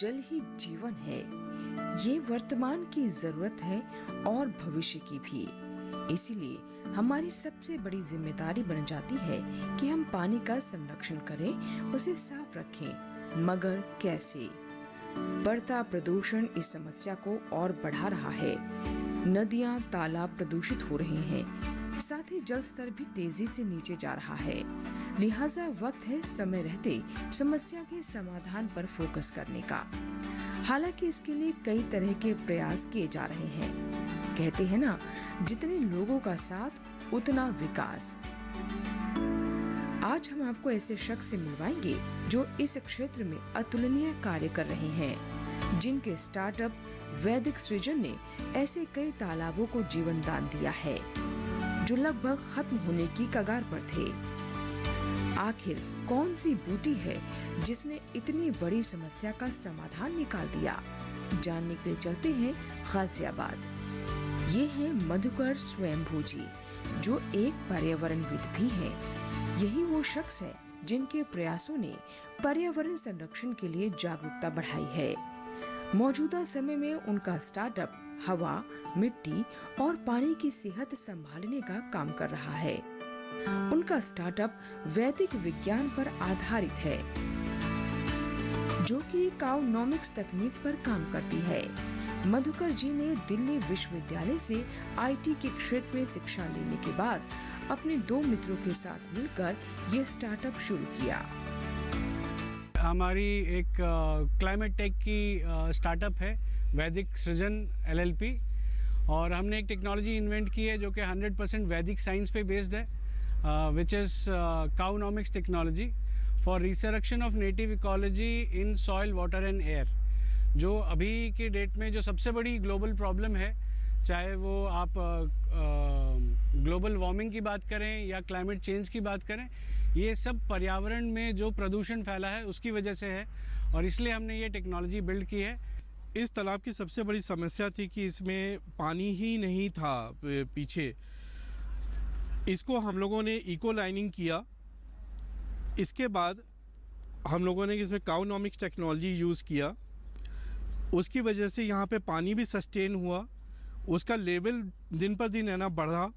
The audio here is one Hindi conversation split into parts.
जल ही जीवन है। ये वर्तमान की जरूरत है और भविष्य की भी। इसीलिए हमारी सबसे बड़ी जिम्मेदारी बन जाती है कि हम पानी का संरक्षण करें, उसे साफ रखें। मगर कैसे? बढ़ता प्रदूषण इस समस्या को और बढ़ा रहा है। नदियां, तालाब प्रदूषित हो रहे हैं, साथ ही जल स्तर भी तेजी से नीचे जा रहा है। लिहाजा वक्त है समय रहते समस्या के समाधान पर फोकस करने का। हालांकि इसके लिए कई तरह के प्रयास किए जा रहे हैं। कहते हैं ना, जितने लोगों का साथ उतना विकास। आज हम आपको ऐसे शख्स से मिलवाएंगे जो इस क्षेत्र में अतुलनीय कार्य कर रहे हैं, जिनके स्टार्टअप वैदिक सृजन ने ऐसे कई तालाबों को जीवन दान दिया है जो लगभग खत्म होने की कगार पर थे। आखिर कौन सी बूटी है जिसने इतनी बड़ी समस्या का समाधान निकाल दिया? जानने के लिए चलते हैं गाजियाबाद। ये है मधुकर स्वयंभू जी, जो एक पर्यावरणविद भी हैं। यही वो शख्स है जिनके प्रयासों ने पर्यावरण संरक्षण के लिए जागरूकता बढ़ाई है। मौजूदा समय में उनका स्टार्टअप हवा, मिट्टी और पानी की सेहत संभालने का काम कर रहा है। उनका स्टार्टअप वैदिक विज्ञान पर आधारित है, जो कि काउनॉमिक्स तकनीक पर काम करती है। मधुकर जी ने दिल्ली विश्वविद्यालय से आईटी के क्षेत्र में शिक्षा लेने के बाद अपने 2 मित्रों के साथ मिलकर ये स्टार्टअप शुरू किया। हमारी एक क्लाइमेट टेक की स्टार्टअप है वैदिक सृजन LLP, और हमने एक टेक्नोलॉजी इन्वेंट की है जो कि 100% वैदिक साइंस पे बेस्ड है, which is Cowonomics technology for resurrection of native ecology in soil, water and air। जो अभी के डेट में जो सबसे बड़ी ग्लोबल प्रॉब्लम है, चाहे वो आप ग्लोबल वार्मिंग की बात करें या क्लाइमेट चेंज की बात करें, ये सब पर्यावरण में जो प्रदूषण फैला है उसकी वजह से है, और इसलिए हमने ये टेक्नोलॉजी बिल्ड की है। इस तालाब की सबसे बड़ी समस्या थी कि इसमें पानी ही नहीं था पीछे। इसको हम लोगों ने इको लाइनिंग किया। इसके बाद हम लोगों ने इसमें काउनॉमिक्स टेक्नोलॉजी यूज़ किया। उसकी वजह से यहाँ पे पानी भी सस्टेन हुआ, उसका लेवल दिन पर दिन है ना बढ़ा,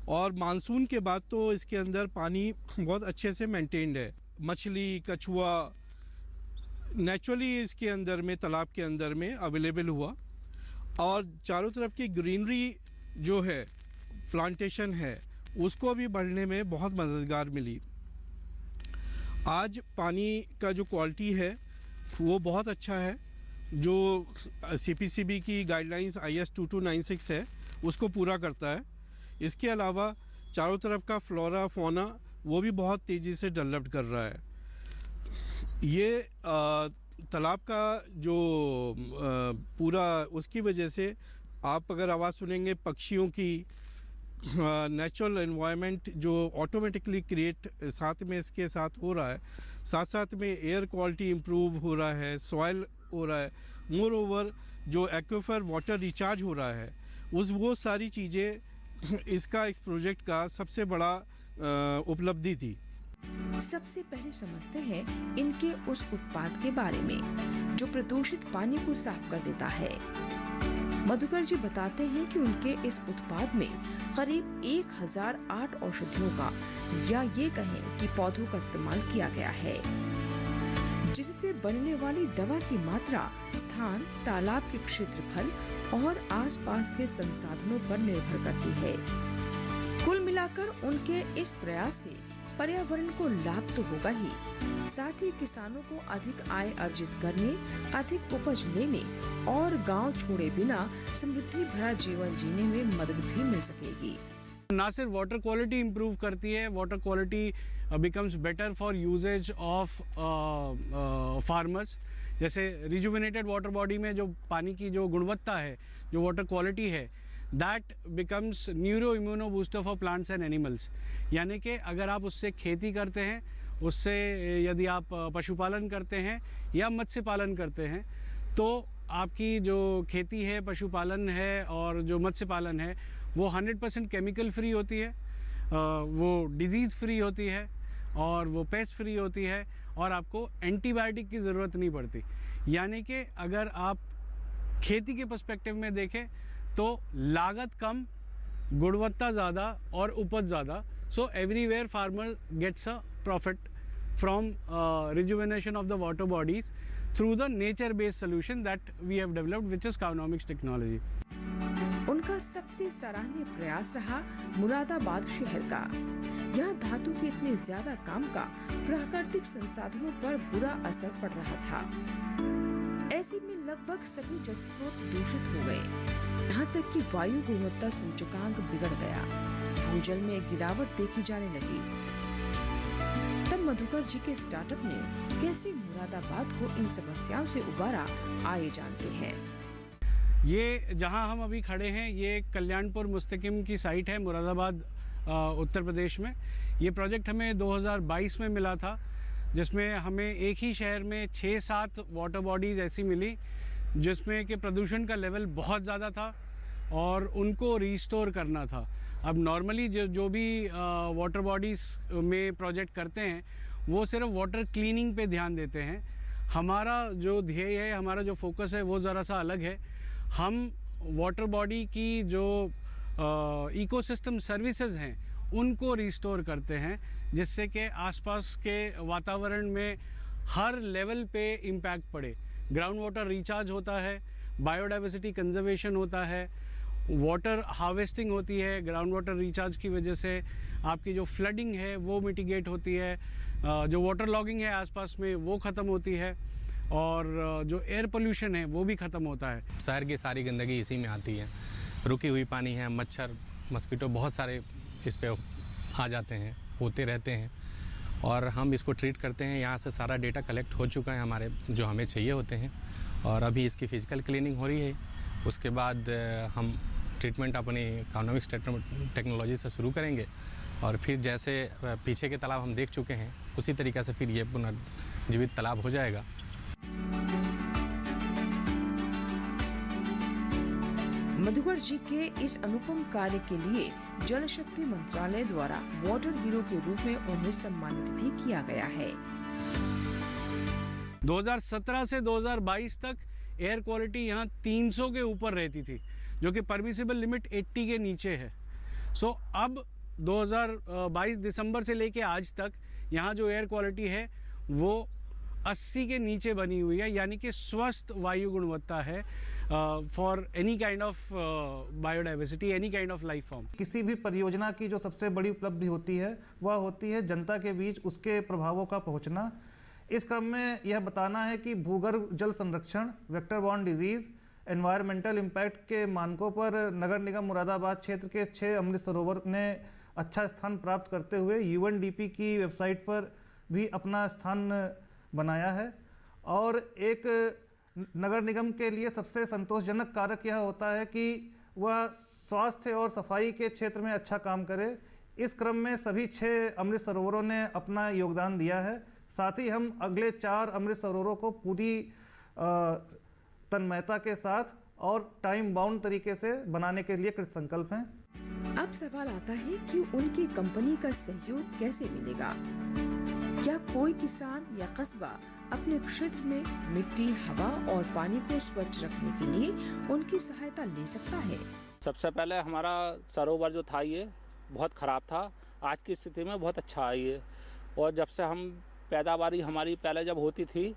और मानसून के बाद तो इसके अंदर पानी बहुत अच्छे से मेंटेन्ड है। मछली, कछुआ नेचुरली इसके अंदर में, तालाब के अंदर में अवेलेबल हुआ, और चारों तरफ की ग्रीनरी जो है, प्लांटेशन है, उसको भी बढ़ने में बहुत मददगार मिली। आज पानी का जो क्वालिटी है वो बहुत अच्छा है, जो CPCB की गाइडलाइंस IS 2296 है उसको पूरा करता है। इसके अलावा चारों तरफ का फ्लोरा फौना वो भी बहुत तेज़ी से डेवलप कर रहा है। ये तालाब का जो पूरा, उसकी वजह से आप अगर आवाज़ सुनेंगे पक्षियों की, नेचुरल एनवायरनमेंट जो ऑटोमेटिकली क्रिएट साथ में इसके साथ हो रहा है, साथ साथ में एयर क्वालिटी इम्प्रूव हो रहा है, सॉइल हो रहा है, मोर ओवर जो एक्वाफर वाटर रिचार्ज हो रहा है, वो सारी चीज़ें इसका इस प्रोजेक्ट का सबसे बड़ा उपलब्धि थी। सबसे पहले समझते हैं इनके उस उत्पाद के बारे में जो प्रदूषित पानी को साफ कर देता है। मधुकर जी बताते हैं कि उनके इस उत्पाद में करीब 1008 औषधियों का, या ये कहें कि पौधों का इस्तेमाल किया गया है, जिससे बनने वाली दवा की मात्रा स्थान, तालाब के क्षेत्रफल और आसपास के संसाधनों पर निर्भर करती है। कुल मिलाकर उनके इस प्रयास से पर्यावरण को लाभ तो होगा ही, साथ ही किसानों को अधिक आय अर्जित करने, अधिक उपज लेने और गांव छोड़े बिना समृद्धि भरा जीवन जीने में मदद भी मिल सकेगी। ना सिर्फ वाटर क्वालिटी इम्प्रूव करती है, water quality becomes better for uses of farmers. जैसे रिजुविनेटेड वाटर बॉडी में जो पानी की जो गुणवत्ता है, जो वाटर क्वालिटी है, that becomes neuro immuno booster for plants and animals. यानी कि अगर आप उससे खेती करते हैं, उससे यदि आप पशुपालन करते हैं या मत्स्य पालन करते हैं, तो आपकी जो खेती है, पशुपालन है और जो मत्स्य पालन है, वो 100% केमिकल फ्री होती है, वो डिजीज़ फ्री होती है और वो पेस्ट फ्री होती है, और आपको एंटीबायोटिक की ज़रूरत नहीं पड़ती। यानी कि अगर आप खेती के पर्सपेक्टिव में देखें तो लागत कम, गुणवत्ता ज़्यादा और उपज ज़्यादा. So everywhere farmer gets a profit from rejuvenation of the water bodies through the nature based solution that we have developed which is cownomics technology. उनका सबसे सराहनीय प्रयास रहा मुरादाबाद शहर का. यहाँ धातु के इतने ज्यादा काम का प्राकृतिक संसाधनों पर बुरा असर पड़ रहा था. ऐसे में लगभग सभी जल स्रोत दूषित हो गए. यहाँ तक कि वायु गुणवत्ता सूचकांक बिगड़ गया. भूजल में गिरावट देखी जाने लगी. तब मधुकर जी के स्टार्टअप ने कैसे मुरादाबाद को इन समस्याओं से उबारा, आए जानते हैं. ये जहां हम अभी खड़े हैं ये कल्याणपुर मुस्तकिम की साइट है मुरादाबाद उत्तर प्रदेश में. ये प्रोजेक्ट हमें 2022 में मिला था, जिसमें हमें एक ही शहर में 6-7 वाटर बॉडीज़ ऐसी मिली जिसमें कि प्रदूषण का लेवल बहुत ज़्यादा था और उनको रिस्टोर करना था. अब नॉर्मली जो भी वाटर बॉडीज़ में प्रोजेक्ट करते हैं वो सिर्फ वाटर क्लीनिंग पे ध्यान देते हैं. हमारा जो ध्येय है, हमारा जो फोकस है वो ज़रा सा अलग है. हम वाटर बॉडी की जो इकोसिस्टम सर्विसेज हैं उनको रिस्टोर करते हैं, जिससे कि आसपास के वातावरण में हर लेवल पे इम्पैक्ट पड़े. ग्राउंड वाटर रिचार्ज होता है, बायोडाइवर्सिटी कंजर्वेशन होता है, वाटर हार्वेस्टिंग होती है. ग्राउंड वाटर रिचार्ज की वजह से आपकी जो फ्लडिंग है वो मिटिगेट होती है, जो वाटर लॉगिंग है आसपास में वो ख़त्म होती है और जो एयर पोल्यूशन है वो भी ख़त्म होता है. शहर की सारी गंदगी इसी में आती है. रुकी हुई पानी है, मच्छर, मस्कीटो बहुत सारे इस पे आ जाते हैं, होते रहते हैं और हम इसको ट्रीट करते हैं. यहाँ से सारा डेटा कलेक्ट हो चुका है हमारे, जो हमें चाहिए होते हैं, और अभी इसकी फ़िज़िकल क्लीनिंग हो रही है. उसके बाद हम ट्रीटमेंट अपनी इकोनॉमिक्स टेक्नोलॉजी से शुरू करेंगे और फिर जैसे पीछे के तालाब हम देख चुके हैं उसी तरीक़े से फिर ये पुनर्जीवित तालाब हो जाएगा. मधुकर जी के इस अनुपम कार्य के लिए जल शक्ति मंत्रालय द्वारा वाटर हीरो के रूप में उन्हें सम्मानित भी किया गया है. 2017 से 2022 तक एयर क्वालिटी यहाँ 300 के ऊपर रहती थी, जो कि परमिसिबल लिमिट 80 के नीचे है. सो अब 2022 दिसंबर से लेके आज तक यहाँ जो एयर क्वालिटी है वो 80 के नीचे बनी हुई है, यानी कि स्वस्थ वायु गुणवत्ता है for any kind of biodiversity, any kind of life form. किसी भी परियोजना की जो सबसे बड़ी उपलब्धि होती है वह होती है जनता के बीच उसके प्रभावों का पहुंचना. इस क्रम में यह बताना है कि भूगर्भ जल संरक्षण, vector borne disease, environmental impact के मानकों पर नगर निगम मुरादाबाद क्षेत्र के 6 अमृत सरोवर ने अच्छा स्थान प्राप्त करते हुए UNDP की वेबसाइट पर भी अपना स्थान बनाया है. और एक नगर निगम के लिए सबसे संतोषजनक कारक यह होता है कि वह स्वास्थ्य और सफाई के क्षेत्र में अच्छा काम करे. इस क्रम में सभी 6 अमृत सरोवरों ने अपना योगदान दिया है. साथ ही हम अगले 4 अमृत सरोवरों को पूरी तन्मयता के साथ और टाइम बाउंड तरीके से बनाने के लिए कृत संकल्प हैं. अब सवाल आता है कि उनकी कंपनी का सहयोग कैसे मिलेगा. क्या कोई किसान या कस्बा अपने क्षेत्र में मिट्टी, हवा और पानी को स्वच्छ रखने के लिए उनकी सहायता ले सकता है? सबसे पहले हमारा सरोवर जो था ये बहुत ख़राब था. आज की स्थिति में बहुत अच्छा है ये. और जब से हम पैदावारी हमारी पहले जब होती थी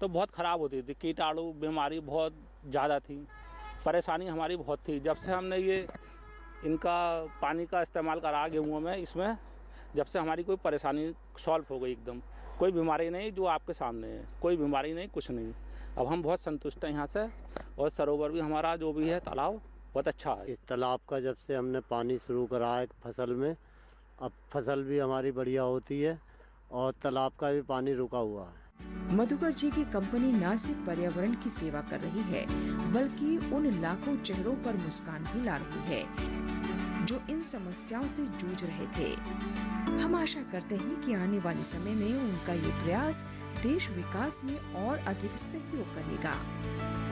तो बहुत ख़राब होती थी, कीटाणु बीमारी बहुत ज़्यादा थी, परेशानी हमारी बहुत थी. जब से हमने ये इनका पानी का इस्तेमाल करा गेहूँ में, इसमें जब से हमारी कोई परेशानी सॉल्व हो गई एकदम. कोई बीमारी नहीं जो आपके सामने है, कोई बीमारी नहीं, कुछ नहीं. अब हम बहुत संतुष्ट हैं यहाँ से. और सरोवर भी हमारा जो भी है तालाब बहुत अच्छा है. इस तालाब का जब से हमने पानी शुरू करा है फसल में, अब फसल भी हमारी बढ़िया होती है और तालाब का भी पानी रुका हुआ है. मधुकर जी की कंपनी न सिर्फ पर्यावरण की सेवा कर रही है बल्कि उन लाखों चेहरों पर मुस्कान भी ला रही है जो इन समस्याओं से जूझ रहे थे. हम आशा करते हैं कि आने वाले समय में उनका ये प्रयास देश विकास में और अधिक सहयोग करेगा.